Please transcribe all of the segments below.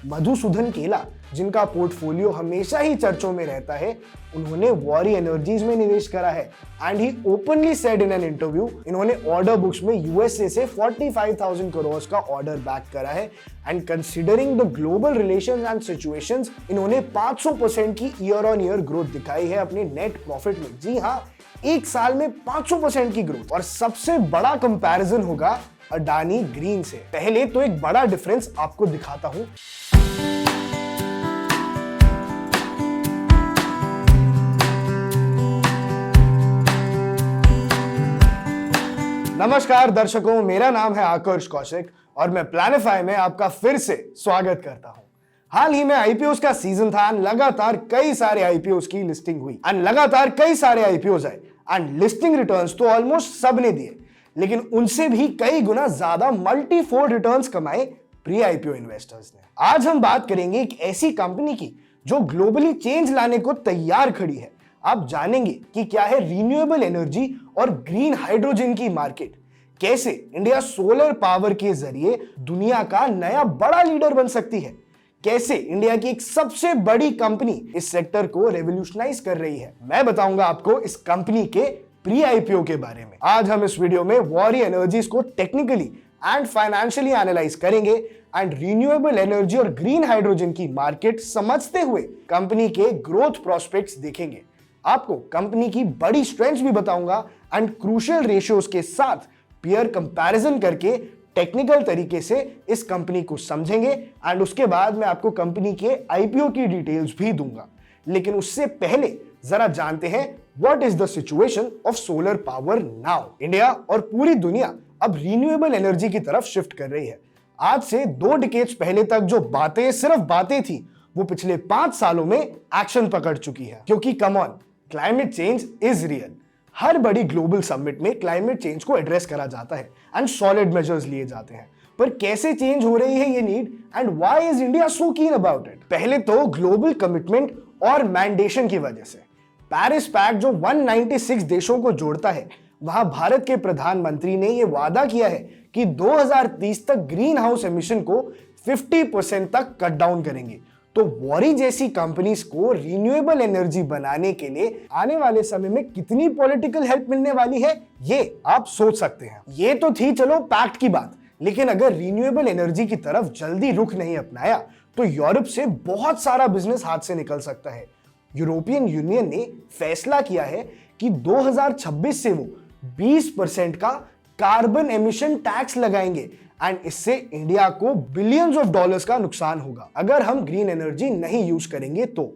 मधुसूदन केला, जिनका पोर्टफोलियो हमेशा ही चर्चों में रहता है, उन्होंने वॉरी एनर्जीज में निवेश करा है and he openly said in an interview इन्होंने ऑर्डर बुक्स में यूएसए से 45,000 करोड़ का ऑर्डर बैक करा है and considering the global relations and situations इन्होंने 500% की ईयर ऑन ईयर ग्रोथ दिखाई है अपने नेट प्रॉफिट में। जी हाँ, एक साल में 500% की ग्रोथ। और सबसे बड़ा कंपैरिजन होगा अडानी ग्रीन से। पहले तो एक बड़ा डिफरेंस आपको दिखाता हूं। नमस्कार दर्शकों, मेरा नाम है आकर्ष कौशिक और मैं प्लानिफाई में आपका फिर से स्वागत करता हूं। हाल ही में आईपीओस का सीजन था, लगातार कई सारे आईपीओस की लिस्टिंग हुई एंड लगातार कई सारे आईपीओस आए एंड लिस्टिंग रिटर्न्स तो ऑलमोस्ट सबने दिए, लेकिन उनसे भी कई गुना ज्यादा मल्टीफोल्ड रिटर्न्स कमाए प्री आईपीओ इन्वेस्टर्स ने। आज हम बात करेंगे एक ऐसी कंपनी की जो ग्लोबली चेंज लाने को तैयार खड़ी है। आप जानेंगे कि क्या है रिन्यूएबल एनर्जी और ग्रीन हाइड्रोजन की मार्केट, कैसे इंडिया सोलर पावर के जरिए दुनिया का नया बड़ा लीडर बन सकती है, कैसे इंडिया की एक सबसे बड़ी कंपनी इस सेक्टर को रेवोल्यूशनाइज कर रही है। मैं बताऊंगा आपको इस कंपनी के प्री आईपीओ के बारे में। आज हम इस वीडियो में वॉरी एनर्जीज को टेक्निकली एंड फाइनेंशियली एनालाइज करेंगे एंड रिन्यूएबल एनर्जी और ग्रीन हाइड्रोजन की मार्केट समझते हुए कंपनी के ग्रोथ प्रोस्पेक्ट्स देखेंगे। आपको कंपनी की बड़ी स्ट्रेंथ्स भी बताऊंगा एंड क्रूशियल रेशियोज के साथ पीयर कंपैरिजन करके टेक्निकल तरीके से इस कंपनी को समझेंगे एंड उसके बाद मैं आपको कंपनी के आईपीओ की डिटेल्स भी दूंगा। लेकिन उससे पहले जरा जानते हैं what is the situation of solar power now. India और पूरी दुनिया अब रिन्यूएबल एनर्जी की तरफ शिफ्ट कर रही है। आज से 2 डिकेड्स पहले तक जो बातें सिर्फ बातें थी, वो पिछले 5 सालों में एक्शन पकड़ चुकी है। क्योंकि come on, climate change is real. हर बड़ी ग्लोबल समिट में क्लाइमेट चेंज को एड्रेस करा जाता है एंड सॉलिड मेजर्स लिए जाते हैं, पर कैसे चेंज हो रही है ये need and why is India so कीन अबाउट इट। पहले तो ग्लोबल कमिटमेंट और मैंडेशन की वजह से पेरिस पैक्ट जो 196 देशों को जोड़ता है, वहां भारत के प्रधानमंत्री ने यह वादा किया है कि 2030 तक ग्रीन हाउस एमिशन को 50% तक कट डाउन करेंगे। तो वॉरी जैसी कंपनीज को रिन्यूएबल एनर्जी बनाने के लिए आने वाले समय में कितनी पॉलिटिकल हेल्प मिलने वाली है, ये आप सोच सकते हैं। ये तो थी चलो पैक्ट की बात, लेकिन अगर रिन्यूएबल एनर्जी की तरफ जल्दी रुख नहीं अपनाया तो यूरोप से बहुत सारा बिजनेस हाथ से निकल सकता है। यूरोपियन यूनियन ने फैसला किया है कि 2026 से वो 20% का कार्बन एमिशन टैक्स लगाएंगे एंड इससे इंडिया को बिलियंस ऑफ डॉलर्स का नुकसान होगा अगर हम ग्रीन एनर्जी नहीं यूज करेंगे तो।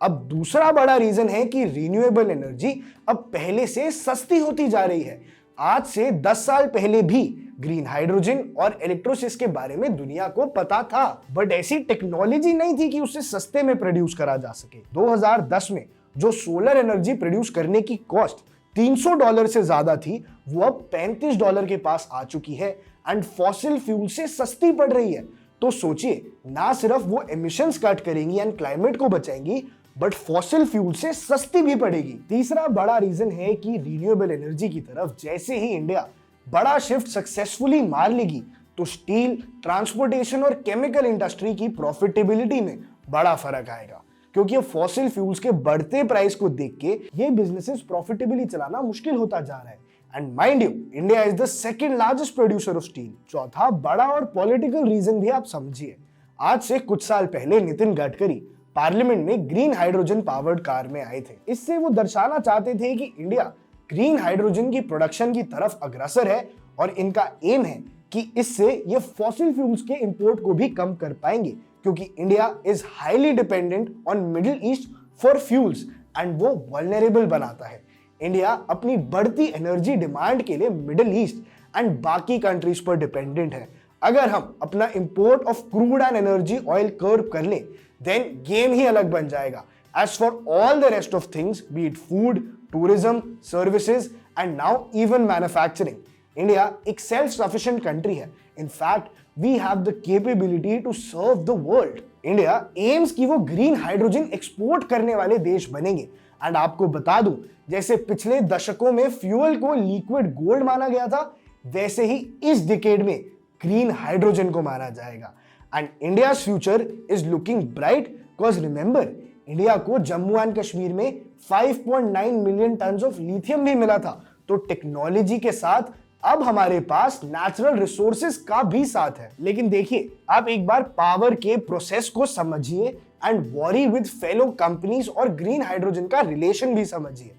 अब दूसरा बड़ा रीजन है कि रिन्यूएबल एनर्जी अब पहले से सस्ती होती जा रही है। आज से 10 साल पहले भी ग्रीन हाइड्रोजन और इलेक्ट्रोसिस के बारे में दुनिया को पता था, बट ऐसी टेक्नोलॉजी नहीं थी कि उससे सस्ते में प्रोड्यूस करा जा सके। 2010 में जो सोलर एनर्जी प्रोड्यूस करने की कॉस्ट $300 से ज्यादा थी, वो अब $35 के पास आ चुकी है एंड फॉसिल फ्यूल से सस्ती पड़ रही है। तो सोचिए, ना सिर्फ वो एमिशंस कट करेंगी एंड क्लाइमेट को बचाएंगी, बट फॉसिल फ्यूल से सस्ती भी पड़ेगी। तीसरा बड़ा रीजन है कि रिन्यूएबल एनर्जी की तरफ जैसे ही इंडिया बड़ा शिफ्ट सक्सेसफुली मार लेगी तो स्टील, ट्रांसपोर्टेशन और केमिकल इंडस्ट्री की प्रॉफिटेबिलिटी में बड़ा फर्क आएगा, क्योंकि अब फॉसिल फ्यूल्स के बढ़ते प्राइस को देख के ये बिजनेसेस प्रॉफिटेबली चलाना मुश्किल होता जा रहा है। And mind you, India is the second largest producer of steel. चौथा बड़ा और पॉलिटिकल रीजन भी आप समझिए। आज से कुछ साल पहले नितिन गडकरी पार्लियामेंट में ग्रीन हाइड्रोजन पावर्ड कार में आए थे। इससे वो दर्शाना चाहते थे कि इंडिया ग्रीन हाइड्रोजन की प्रोडक्शन की तरफ अग्रसर है और इनका एम है कि इससे ये फॉसिल फ्यूल्स के इंपोर्ट को भी कम कर पाएंगे, क्योंकि India is highly dependent on middle east for fuels and वो वल्नरेबल बनाता है। इंडिया अपनी बढ़ती एनर्जी डिमांड के लिए मिडिल ईस्ट एंड बाकी कंट्रीज पर डिपेंडेंट है। अगर हम अपना import of crude and energy oil curb कर लें, देन गेम ही अलग बन जाएगा। As for all the rest of things, be it food, tourism, services and now even manufacturing, India एक सेल्फ सफिशिएंट कंट्री है। In fact we have the capability to serve the world. India aims की वो green hydrogen export करने वाले देश बनेंगे। And आपको बता दूं, जैसे पिछले दशकों में फ्यूल को लिक्विड गोल्ड माना गया था, वैसे ही इस डिकेड में ग्रीन हाइड्रोजन को माना जाएगा। And India future is looking bright because remember India को जम्मू एंड कश्मीर में 5.9 मिलियन टन ऑफ लिथियम भी मिला था। तो टेक्नोलॉजी के साथ अब हमारे पास नेचुरल रिसोर्सेज का भी साथ है। लेकिन देखिए, आप एक बार पावर के प्रोसेस को समझिए and worry with fellow companies और ग्रीन हाइड्रोजन का रिलेशन भी समझिए।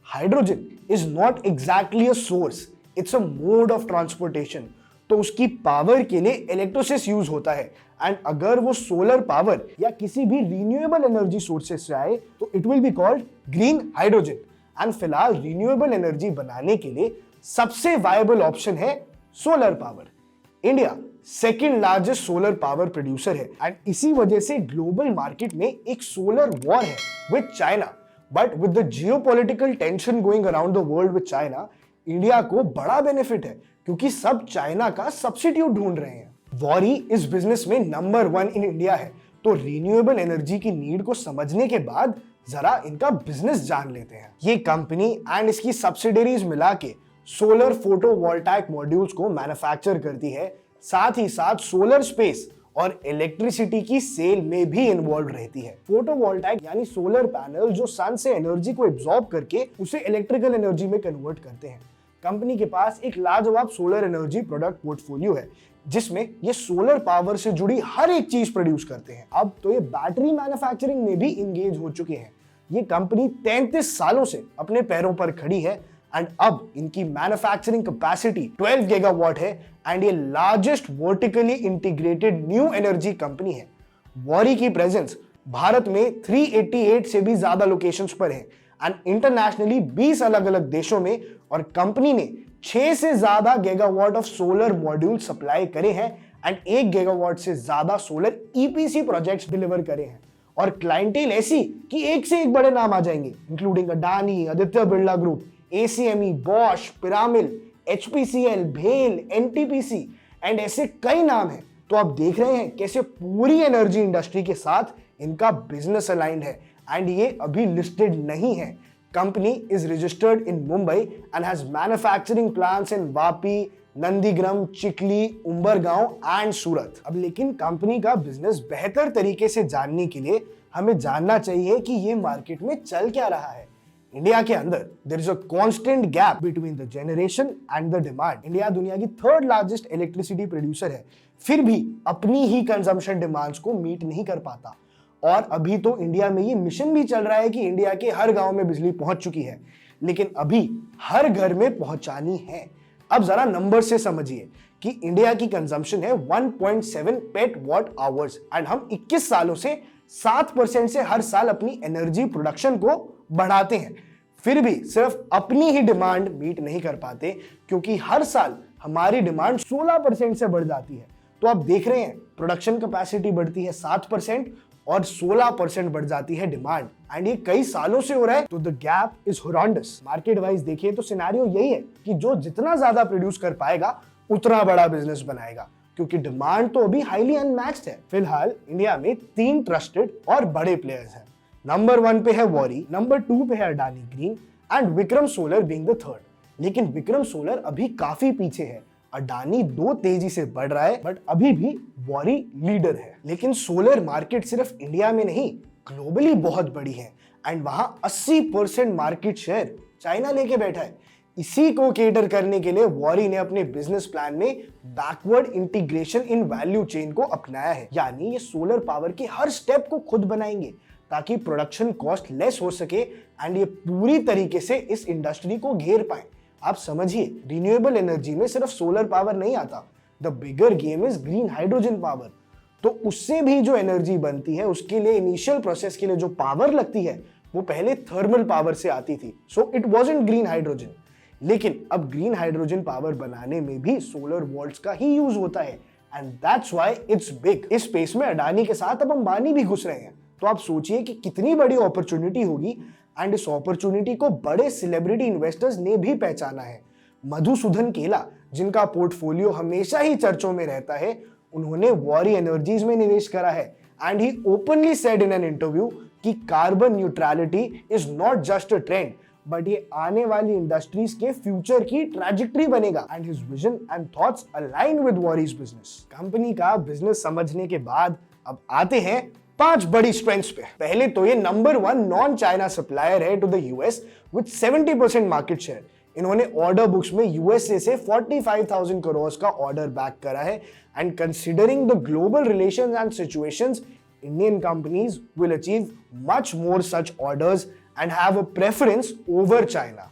Hydrogen is not exactly a source, it's a mode of transportation. तो उसकी पावर के लिए इलेक्ट्रोसिस यूज होता है एंड अगर वो सोलर पावर या किसी भी रिन्यूएबल एनर्जी सोर्सेस से आए तो it will be called green hydrogen. And फिलहाल रिन्यूएबल एनर्जी बनाने के लिए सबसे वायबल ऑप्शन है solar power. India second largest solar power producer है एंड इसी वजह से ग्लोबल मार्केट में एक सोलर वॉर है with China. But with the geopolitical tension going around the world with China, India को बड़ा बेनिफिट है क्योंकि सब चाइना का सब्स्टिट्यूट ढूंढ रहे हैं। वॉरी इस बिजनेस में नंबर 1 इन इंडिया है। तो रिन्यूएबल एनर्जी की नीड को समझने के बाद जरा इनका बिजनेस जान लेते हैं। ये कंपनी एंड इसकी सब्सिडरीज मिला के सोलर फोटोवोल्टाइक मॉड्यूल्स को मैन्युफैक्चर करती है, साथ ही साथ सोलर स्पेस और इलेक्ट्रिसिटी की सेल में भी इन्वॉल्व रहती है। फोटोवोल्टाइक यानी सोलर पैनल जो सन से एनर्जी को एब्जॉर्ब करके उसे इलेक्ट्रिकल एनर्जी में कन्वर्ट करते हैं। कंपनी के पास एक लाजवाब सोलर एनर्जी प्रोडक्ट पोर्टफोलियो है जिसमें ये सोलर पावर से जुड़ी हर एक चीज प्रोड्यूस करते हैं। अब तो ये बैटरी मैन्युफैक्चरिंग में भी इंगेज हो चुके हैं। ये कंपनी 33 सालों से अपने पैरों पर खड़ी है एंड अब इनकी मैन्युफैक्चरिंग कैपेसिटी 12 गीगावाट है एंड ये largest vertically integrated new energy company है। वॉरी की प्रेजेंस भारत में 388 से भी ज्यादा लोकेशंस पर है एंड इंटरनेशनली 20 अलग अलग देशों में, और कंपनी ने 6 से ज्यादा gigawatt of solar module supply करे हैं एंड 1 गीगावाट से ज्यादा सोलर ईपीसी प्रोजेक्ट्स डिलीवर करे हैं। और क्लाइंटेल ऐसी कि एक से एक बड़े नाम आ जाएंगे, including Adani, Aditya Birla group, ACME, Bosch, Piramal, HPCL, भेल, एनटीपीसी एंड ऐसे कई नाम हैं। तो आप देख रहे हैं कैसे पूरी एनर्जी इंडस्ट्री के साथ इनका बिजनेस अलाइंड है एंड ये अभी लिस्टेड नहीं है। Company is registered in Mumbai and has manufacturing plants in Vapi, Nandigram, Chikhli, Umbergaon and Surat. अब लेकिन कंपनी का बिजनेस बेहतर तरीके से जानने के लिए हमें जानना चाहिए कि ये मार्केट में चल क्या रहा है। इंडिया के अंदर there is a constant gap between the generation and the demand. India दुनिया की 3rd लार्जेस्ट इलेक्ट्रिसिटी प्रोड्यूसर है, फिर भी अपनी ही कंजम्पशन डिमांड्स को मीट नहीं कर पाता। और अभी तो इंडिया में ये मिशन भी चल रहा है कि इंडिया के हर गांव में बिजली पहुंच चुकी है, लेकिन अभी हर घर में पहुंचानी है। अब जरा नंबर से समझिए कि इंडिया की कंजम्पशन है 1.7 पेट वॉट आवर्स एंड हम 21 सालों से 7% से हर साल अपनी एनर्जी प्रोडक्शन को बढ़ाते हैं, फिर भी सिर्फ अपनी ही डिमांड मीट नहीं कर पाते क्योंकि हर साल हमारी डिमांड 16% से बढ़ जाती है। तो आप देख रहे हैं प्रोडक्शन कैपेसिटी बढ़ती है 7% और 16% बढ़ जाती है डिमांड एंड ये कई सालों से हो रहा है। तो the gap is horrendous. Market wise देखिए तो सिनेरियो यही है कि जो जितना ज्यादा प्रोड्यूस कर पाएगा उतना बड़ा बिजनेस बनाएगा क्योंकि डिमांड तो अभी हाईली अनमैच्ड है। फिलहाल इंडिया में 3 ट्रस्टेड और बड़े प्लेयर्स हैं। नंबर 1 पे है वॉरी, नंबर 2 पे है Adani green and Vikram solar being the 3rd। लेकिन विक्रम सोलर अभी काफी पीछे है। अडानी 2 तेजी से बढ़ रहा है बट अभी भी वॉरी लीडर है। लेकिन सोलर मार्केट सिर्फ इंडिया में नहीं ग्लोबली बहुत बड़ी है एंड वहां 80% मार्केट शेयर चाइना लेके बैठा है। इसी को केटर करने के लिए वॉरी ने अपने बिजनेस प्लान में backward integration in value chain को अपनाया है, यानी ये सोलर पावर के हर स्टेप को खुद बनाएंगे ताकि प्रोडक्शन कॉस्ट लेस हो सके एंड ये पूरी तरीके से इस इंडस्ट्री को घेर पाए। आप समझिए, रिन्यूएबल एनर्जी में सिर्फ सोलर पावर नहीं आता, the bigger game is green hydrogen power. तो उससे भी जो एनर्जी बनती है उसके लिए इनिशियल प्रोसेस के लिए जो पावर लगती है वो पहले थर्मल पावर से आती थी, so it wasn't green hydrogen. लेकिन अब ग्रीन हाइड्रोजन पावर बनाने में भी सोलर वॉल्ट्स का ही यूज होता है and that's why it's big. इस स्पेस में अडानी के साथ अब अंबानी भी घुस रहे हैं। तो आप सोचिए कि कितनी बड़ी अपॉर्चुनिटी होगी एंड इस अपॉर्चुनिटी को बड़े सेलिब्रिटी इन्वेस्टर्स ने भी पहचाना है। मधुसूदन केला, जिनका पोर्टफोलियो हमेशा ही चर्चों में रहता है, उन्होंने वॉरी एनर्जीज में निवेश करा है and he openly said in an interview कि carbon neutrality is not just a trend but ये आने वाली इंडस्ट्रीज के फ्यूचर की ट्रैजेक्टरी बनेगा and his vision and thoughts align with Waaree's business. Company का बिजनेस समझने के बाद अब आते हैं 5 बड़ी स्ट्रेंथ्स पे। पहले तो ये नंबर 1 नॉन चाइना सप्लायर है to the US with 70% market share. इन्होंने ऑर्डर बुक्स में यूएसए से 45,000 करोड़ का ऑर्डर बैक करा है and considering the global relations and situations, Indian companies will achieve much more such orders and have a preference over China.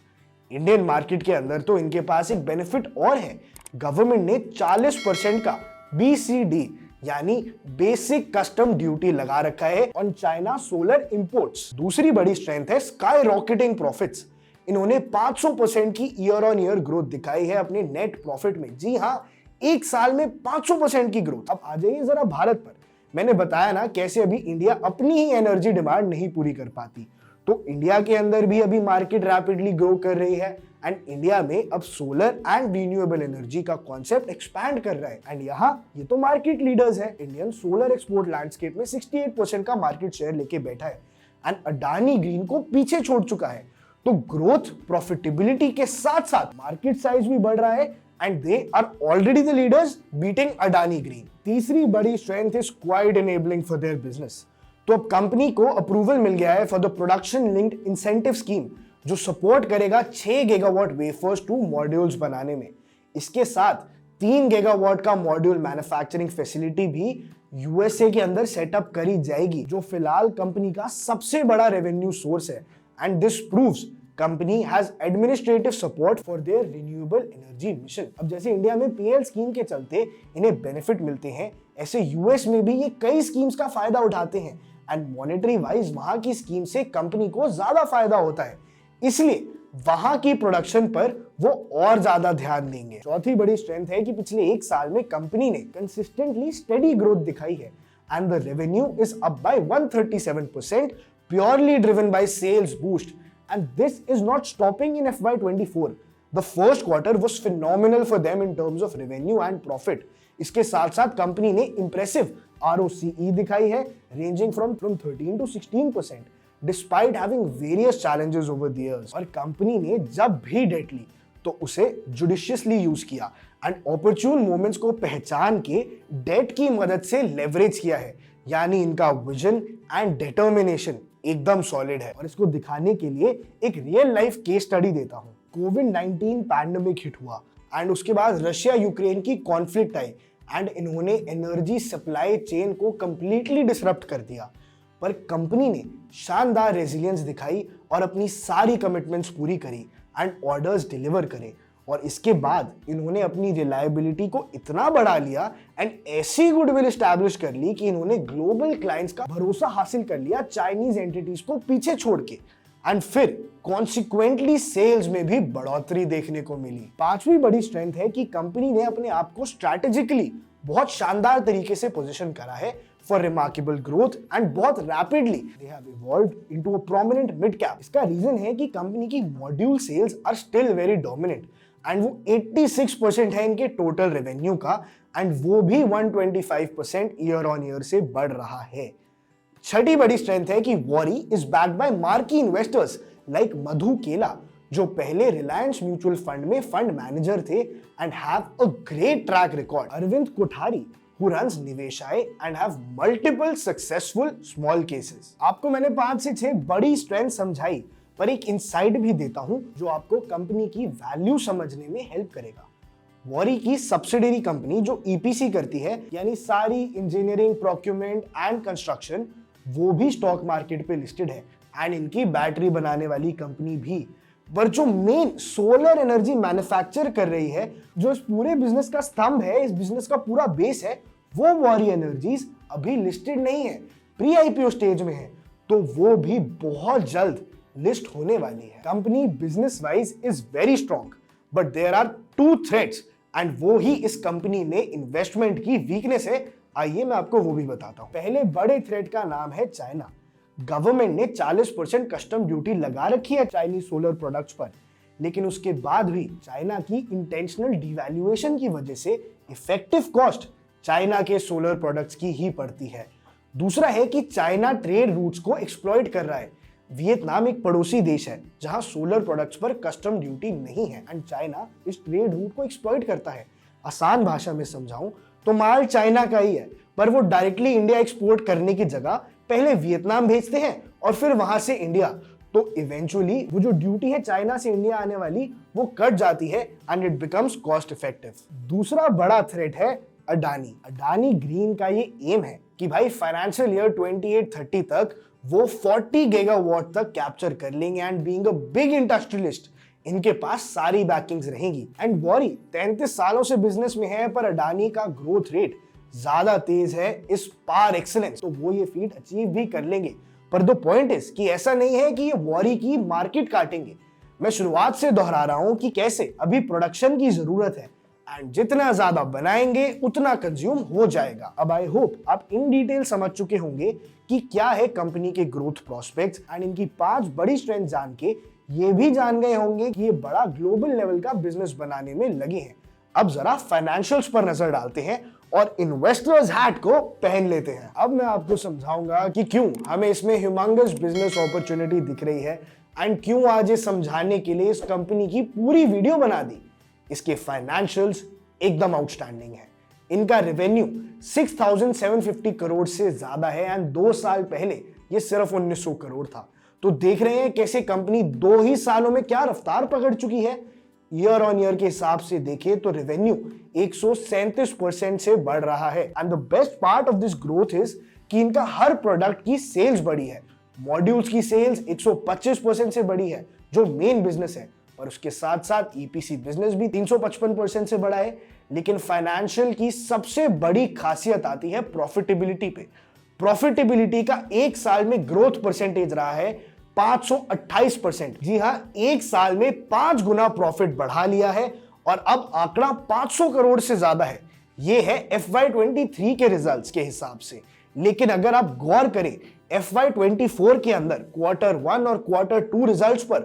Indian market के अंदर तो इनके पास एक बेनिफिट और है, गवर्नमेंट ने 40% का BCD यानी बेसिक कस्टम ड्यूटी लगा रखा है ऑन चाइना सोलर इंपोर्ट्स। दूसरी बड़ी स्ट्रेंथ है स्काई रॉकेटिंग प्रॉफिट्स। इन्होंने 500% की ईयर ऑन ईयर ग्रोथ दिखाई है अपने नेट प्रॉफिट में। जी हां, एक साल में 500% की ग्रोथ। अब आ जाइए जरा भारत पर। मैंने बताया ना कैसे अभी इंडिया अपनी ही एनर्जी डिमांड नहीं पूरी कर पाती, तो इंडिया के अंदर भी अभी मार्केट रैपिडली ग्रो कर रही है एंड इंडिया में अब सोलर एंड रिन्यूएबल एनर्जी का कॉन्सेप्ट एक्सपैंड कर रहा है एंड यहाँ ये तो मार्केट लीडर्स है। इंडियन सोलर एक्सपोर्ट लैंडस्केप में 68% का मार्केट शेयर लेके बैठा है एंड अडानी ग्रीन को पीछे छोड़ चुका है। तो ग्रोथ प्रॉफिटेबिलिटी के साथ साथ मार्केट साइज भी बढ़ रहा है and they are already the leaders beating Adani green. तीसरी बड़ी strength is quite enabling for their business. तो अब कंपनी को अप्रूवल मिल गया है for the production linked incentive scheme, जो सपोर्ट करेगा 6 गीगावाट वेफर्स टू मॉड्यूल्स बनाने में। इसके साथ 3 गीगावाट का मॉड्यूल मैन्युफैक्चरिंग फैसिलिटी भी यूएसए के अंदर सेटअप करी जाएगी, जो फिलहाल कंपनी का सबसे बड़ा रेवेन्यू सोर्स है and this proves company has administrative support for their renewable energy mission. अब जैसे इंडिया में पीएल स्कीम के चलते इन्हें बेनिफिट मिलते हैं, ऐसे यूएस में भी ये कई स्कीम्स का फायदा उठाते हैं एंड मॉनेटरी वाइज वहां की स्कीम से कंपनी को ज्यादा फायदा होता है, इसलिए वहां की प्रोडक्शन पर वो और ज्यादा ध्यान देंगे। चौथी बड़ी स्ट्रेंथ है कि पिछले एक साल में कंपनी ने कंसिस्टेंटली स्टेडी ग्रोथ दिखाई है and the revenue is up by 137% purely driven by sales boost and this is not stopping in FY24। The first quarter was phenomenal for them in terms of revenue and profit. इसके साथ साथ company ने impressive ROCE दिखाई है ranging from 13 to 16% despite having various challenges over the years. और company ने जब भी डेट ली तो उसे जुडिशियसली यूज किया एंड ऑपर्चून मोमेंट्स को पहचान के डेट की मदद से लेवरेज किया है, यानी इनका विजन एंड डिटर्मिनेशन एकदम सॉलिड है। और इसको दिखाने के लिए एक रियल लाइफ केस स्टडी देता हूं। कोविड-19 पैंडेमिक हिट हुआ एंड उसके बाद रशिया यूक्रेन की कॉन्फ्लिक्ट आई एंड इन्होंने एनर्जी सप्लाई चेन को कंप्लीटली डिसरप्ट कर दिया, पर कंपनी ने शानदार रेजिलियंस दिखाई और अपनी सारी कमिटमेंट्स पूरी करी एंड ऑर्डर्स डिलीवर करे। और इसके बाद इन्होंने अपनी रिलायबिलिटी को इतना बढ़ा लिया एंड ऐसी गुडविल एस्टैब्लिश कर ली कि इन्होंने ग्लोबल क्लाइंट्स का भरोसा हासिल कर लिया चाइनीज एंटिटीज को पीछे छोड़ के एंड फिर कॉन्सिक्वेंटली सेल्स में भी बढ़ोतरी देखने को मिली। पांचवी बड़ी स्ट्रेंथ है कि कंपनी ने अपने आप को स्ट्रैटेजिकली बहुत शानदार तरीके से पोजीशन करा है फॉर रिमार्केबल ग्रोथ एंड बहुत rapidly they have evolved into a prominent mid cap. इसका रीजन है कि कंपनी की module sales are still very dominant and वो 86% है इनके टोटल रेवेन्यू का एंड वो भी 125% ईयर ऑन ईयर से बढ़ रहा है। छठी बड़ी स्ट्रेंथ है कि Waaree is backed by marquee investors like Madhu Kela, जो पहले रिलायंस म्यूचुअल फंड में फंड मैनेजर थे and have a great track record. Arvind Kothari who runs Niveshaay and have multiple successful small cases। आपको मैंने 5 से 6 बड़ी स्ट्रेंथ समझाई, पर एक इनसाइट भी देता हूं जो आपको कंपनी की वैल्यू समझने में हेल्प करेगा। वॉरी की सब्सिडरी कंपनी जो EPC करती है, यानी सारी इंजीनियरिंग, प्रोक्यूरमेंट एंड कंस्ट्रक्शन, वो भी स्टॉक मार्केट पे लिस्टेड है एंड इनकी बैटरी बनाने वाली कंपनी भी। पर जो मेन सोलर एनर्जी मैन्युफैक्चर कर रही है, जो इस पूरे बिजनेस का स्तंभ है, इस बिजनेस का पूरा बेस है, वो वॉरी एनर्जीज अभी लिस्टेड नहीं है, प्री IPO स्टेज में है, तो वो भी बहुत जल्द लिस्ट होने वाली है। Company business wise is very strong, but there are 2 threats and वो ही इस कंपनी में इन्वेस्टमेंट की वीकनेस है। आइए मैं आपको वो भी बताता हूं। पहले बड़े थ्रेट का नाम है चाइना। गवर्नमेंट ने 40% कस्टम ड्यूटी लगा रखी है चाइनीज सोलर प्रोडक्ट्स पर, लेकिन उसके बाद भी चाइना की इंटेंशनल डिवैल्यूएशन की वजह से इफेक्टिव कॉस्ट चाइना के सोलर प्रोडक्ट्स की ही पड़ती है। दूसरा है कि चाइना ट्रेड रूट्स को एक्सप्लॉइट कर रहा है वियतनाम एक पड़ोसी देश है जहां सोलर प्रोडक्ट्स पर कस्टम ड्यूटी नहीं है एंड चाइना इस ट्रेड रूट को एक्सप्लॉइट करता है। आसान भाषा में समझाऊं तो माल चाइना का ही है, पर वो डायरेक्टली इंडिया एक्सपोर्ट करने की जगह पहले वियतनाम भेजते हैं और फिर वहां से इंडिया। तो इवेंचुअली वो जो ड्यूटी है चाइना से इंडिया आने वाली वो कट जाती है and it becomes cost effective. दूसरा बड़ा थ्रेट है अडानी। अडानी ग्रीन का ये एम है कि भाई फाइनेंशियल ईयर 28-30 तक वो 40 गीगावाट तक कैप्चर कर लेंगे and being a big industrialist इनके पास सारी बैकिंग्स रहेंगी। एंड वॉरी 33 सालों से बिजनेस में है, पर अडानी का ग्रोथ रेट ज्यादा तेज है इस पार एक्सीलेंस, तो वो ये फीट अचीव भी कर लेंगे। पर द पॉइंट इज कि ऐसा नहीं है कि ये वॉरी की मार्केट काटेंगे। मैं शुरुआत से दोहरा रहा हूं कि कैसे अभी प्रोडक्शन की जरूरत है एंड जितना ज्यादा बनाएंगे उतना कंज्यूम हो जाएगा। अब आई होप आप इन डिटेल समझ चुके होंगे कि क्या है कंपनी के ग्रोथ प्रोस्पेक्ट्स एंड इनकी 5 बड़ी स्ट्रेंथ जान के ये भी जान गए होंगे कि ये बड़ा ग्लोबल लेवल का बिजनेस बनाने में लगे हैं। अब जरा फाइनेंशियल्स पर नजर डालते हैं और इन्वेस्टर्स हैट को पहन लेते हैं। अब मैं आपको समझाऊंगा कि क्यों हमें इसमें ह्यूमंगस बिजनेस अपॉर्चुनिटी दिख रही है एंड क्यों आज ये समझाने के लिए इस कंपनी की पूरी वीडियो बना दी। इसके फाइनेंशियल्स एकदम आउटस्टैंडिंग है। इनका रेवेन्यू 6,750 करोड़ से ज्यादा है एंड 2 साल पहले ये सिर्फ 1900 करोड़ था। तो देख रहे हैं कैसे कंपनी 2 ही सालों में क्या रफ्तार पकड़ चुकी है। ईयर ऑन ईयर के हिसाब से देखें तो रेवेन्यू 137% से बढ़ रहा है and the best part of this growth is कि इनका हर प्रोडक्ट की सेल्स बढ़ी है। मॉड्यूल्स की सेल्स 125% से बढ़ी है जो मेन बिजनेस है, और उसके साथ साथ ईपीसी बिजनेस भी 355% से बढ़ा है। लेकिन फाइनेंशियल की सबसे बड़ी खासियत आती है प्रॉफिटेबिलिटी पे। प्रॉफिटेबिलिटी का एक साल में ग्रोथ परसेंटेज रहा है 528%। जी हां, एक साल में 5 गुना प्रॉफिट बढ़ा लिया है और अब आंकड़ा 500 करोड़ से ज्यादा है। यह है FY23 के रिजल्ट्स के हिसाब से। लेकिन अगर आप गौर करें FY24 के अंदर क्वार्टर 1 और क्वार्टर 2 रिजल्ट्स पर,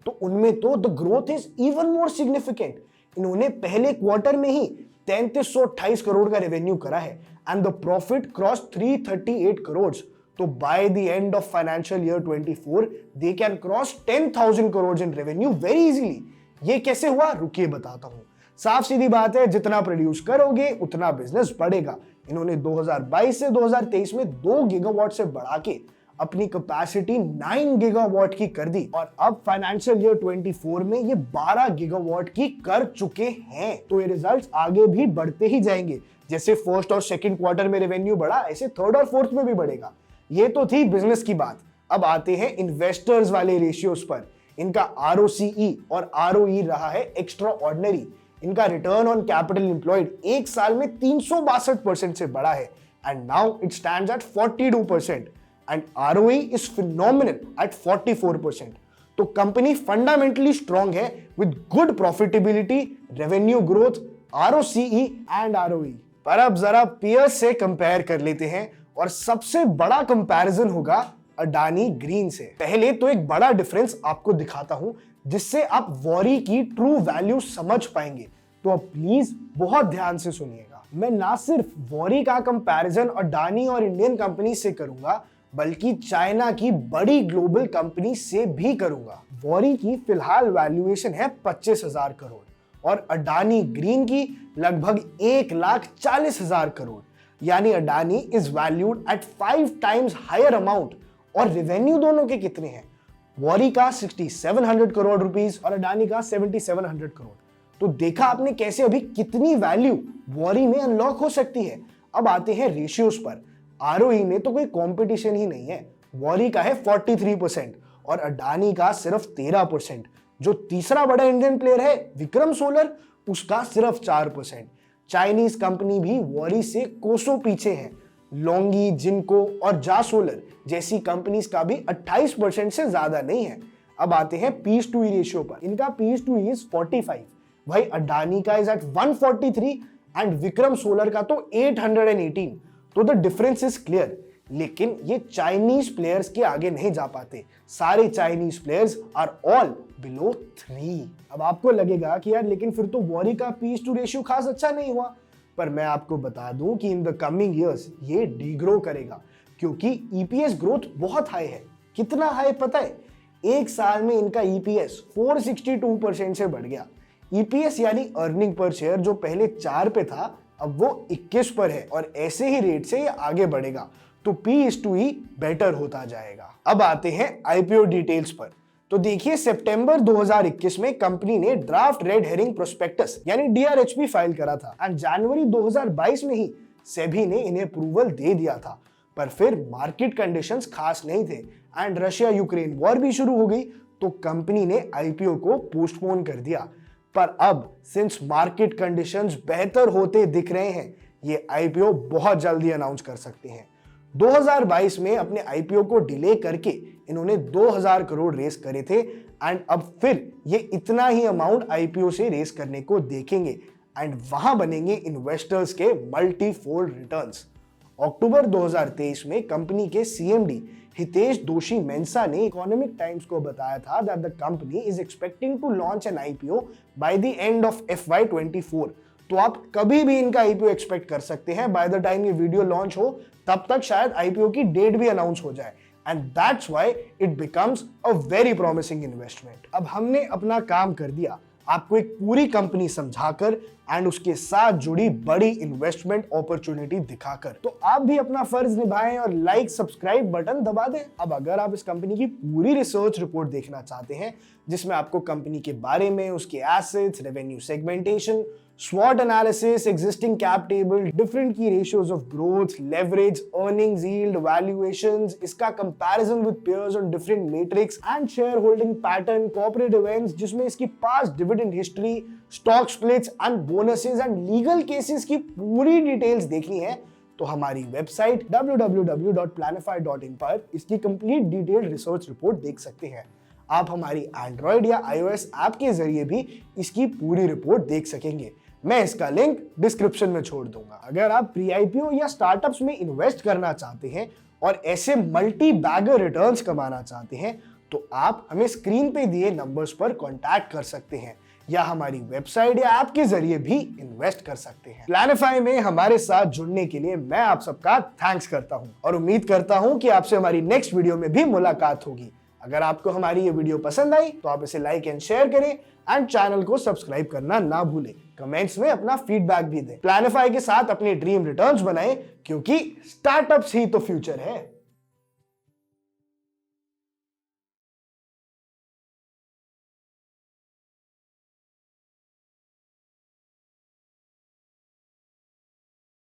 तो उनमें तो the growth is even more significant. इन्होंने पहले क्वार्टर में ही 3328 करोड़ का रेवेन्यू करा है and the profit cross 338 crore. तो by the end of financial year 24 they can cross 10,000 crore in revenue very easily. ये कैसे हुआ, रुकिए बताता हूं। साफ सीधी बात है, जितना प्रोड्यूस करोगे उतना बिजनेस बढ़ेगा। इन्होंने 2022 से 2023 में 2 गीगावाट से बढ़ा के अपनी कैपेसिटी 9 गीगावाट की कर दी और अब फाइनेंशियल ईयर 24 में ये 12 गीगावाट की कर चुके हैं। तो ये रिजल्ट्स आगे भी बढ़ते ही जाएंगे। जैसे फर्स्ट और सेकंड क्वार्टर में रेवेन्यू बढ़ा, ऐसे थर्ड और फोर्थ में भी बढ़ेगा। ये तो थी बिजनेस की बात। अब आते हैं इन्वेस्टर्स वाले रेशियोज पर। इनका ROCE और ROE रहा है एक्स्ट्रा ऑर्डिनरी। इनका रिटर्न ऑन कैपिटल एम्प्लॉयड एक साल में 362% से बढ़ा है and now it stands at 42% and ROE is phenomenal at 44%। तो कंपनी फंडामेंटली स्ट्रांग है with good profitability, revenue growth, ROCE and ROE। पर अब जरा पीयर्स से कंपेयर कर लेते हैं और सबसे बड़ा कंपैरिजन होगा अडानी ग्रीन से। पहले तो एक बड़ा डिफरेंस आपको दिखाता हूं जिससे आप वॉरी की ट्रू वैल्यू समझ पाएंगे। तो अब प्लीज बहुत ध्यान से सुनिएगा। मैं ना सिर्फ वॉरी का कंपैरिजन अडानी और इंडियन कंपनी से करूंगा बल्कि चाइना की बड़ी ग्लोबल कंपनी से भी करूंगा। वॉरी की फिलहाल वैल्यूएशन है 25,000 करोड़ और अडानी ग्रीन की लगभग 1,40,000 करोड़। यानी Adani is valued at 5 times higher amount. और रेवेन्यू दोनों के कितने हैं? वॉरी का 6,700 करोड़ रुपीस और अडानी का 7,700 करोड़। तो देखा आपने कैसे अभी कितनी वैल्यू वॉरी में अनलॉक हो सकती है। अब आते हैं रेशियोज पर। ROE में तो कोई कंपटीशन ही नहीं है। वॉरी का है 43% और अडानी का सिर्फ 13%। जो तीसरा बड़ा इंडियन प्लेयर है विक्रम सोलर, उसका सिर्फ 4%। चाइनीज कंपनी भी वॉरी से कोसों पीछे है। लोंगी, जिनको और जा सोलर जैसी कंपनीज का भी 28% से ज्यादा नहीं है। अब आते हैं P/E रेशियो पर। इनका P/E इज 45, भाई अडानी का is at 143 and Vikram solar का तो 818। तो द डिफरेंस इज क्लियर। लेकिन ये चाइनीज प्लेयर्स के आगे नहीं जा पाते। सारे Chinese players are all below 3। अब आपको लगेगा कि यार लेकिन फिर तो वॉरी का P/E रेशियो खास अच्छा नहीं हुआ, पर मैं आपको बता दूं कि इन द कमिंग ईयर्स ये डीग्रो करेगा क्योंकि EPS ग्रोथ बहुत हाई है। कितना हाई पता है? एक साल में इनका ईपीएस 462% से बढ़ गया। ईपीएस यानी अर्निंग पर शेयर जो पहले 4 पे था अब वो 21 पर है और ऐसे ही रेट से ये आगे बढ़ेगा तो P/E बेटर होता जाएगा। अब आते हैं आईपीओ डिटेल्स पर। तो देखिए सितंबर 2021 में कंपनी ने ड्राफ्ट रेड हेरिंग प्रोस्पेक्टस यानी DRHP फाइल करा था एंड जनवरी 2022 में ही सेबी ने इन्हें अप्रूवल दे दिया था। पर फिर मार्केट कंडीशंस खास नहीं थे एंड रशिया यूक्रेन वॉर भी शुरू हो गई तो कंपनी ने आईपीओ को पोस्टपोन कर दिया। पर अब सिंस मार्केट कंडीशंस बेहतर होते दिख रहे हैं ये आईपीओ बहुत जल्दी अनाउंस कर सकते हैं। 2022 में अपने आईपीओ को डिले करके इन्होंने 2000 करोड़ रेस करे थे एंड अब फिर ये इतना ही अमाउंट आईपीओ से रेस करने को देखेंगे एंड वहां बनेंगे इन्वेस्टर्स के मल्टीफोल्ड रिटर्न्स। अक्टूबर 2023 में कंपनी के सीएमडी हितेश दोशी मेंसा ने इकोनॉमिक टाइम्स को बताया था that the company is expecting to launch an IPO by the end of FY24। तो आप कभी भी इनका आईपीओ एक्सपेक्ट कर सकते हैं। बाय द टाइम ये वीडियो लॉन्च हो तब तक शायद आईपीओ की डेट भी अनाउंस हो जाए and that's why it becomes a very promising investment. अब हमने अपना काम कर दिया, आपको एक पूरी कंपनी समझाकर एंड उसके साथ जुड़ी बड़ी इन्वेस्टमेंट अपॉर्चुनिटी दिखाकर। तो आप भी अपना फर्ज निभाएं और लाइक सब्सक्राइब बटन दबा दें। अब अगर आप इस कंपनी की पूरी रिसर्च रिपोर्ट देखना चाहते हैं जिसमें आपको कंपनी के बारे में, उसके assets, revenue segmentation, SWOT analysis, existing cap table, different key ratios of growth, leverage, earnings yield, valuations, इसका comparison with peers on different metrics and shareholding pattern, corporate events जिसमें इसकी past dividend history, stock splits and bonuses and legal cases की पूरी details देखनी है तो हमारी website www.planify.in पर इसकी कंप्लीट डिटेल्ड रिसर्च रिपोर्ट देख सकते हैं। आप हमारी एंड्रॉइड या iOS ऐप के जरिए भी इसकी पूरी रिपोर्ट देख सकेंगे। मैं इसका लिंक डिस्क्रिप्शन में छोड़ दूंगा। अगर आप प्री आईपीओ या स्टार्टअप्स में इन्वेस्ट करना चाहते हैं और ऐसे मल्टी बैगर रिटर्न्स कमाना चाहते हैं तो आप हमें स्क्रीन पे दिए नंबर्स पर कांटेक्ट कर सकते हैं या हमारी वेबसाइट या ऐप के जरिए भी इन्वेस्ट कर सकते हैं। प्लानिफाई में हमारे साथ जुड़ने के लिए मैं आप सबका थैंक्स करता हूं और उम्मीद करता हूं कि आपसे हमारी नेक्स्ट वीडियो में भी मुलाकात होगी। अगर आपको हमारी ये वीडियो पसंद आई तो आप इसे लाइक एंड शेयर करें एंड चैनल को सब्सक्राइब करना ना भूलें। कमेंट्स में अपना फीडबैक भी दें। प्लानिफाई के साथ अपने ड्रीम रिटर्न्स बनाएं क्योंकि स्टार्टअप्स ही तो फ्यूचर है।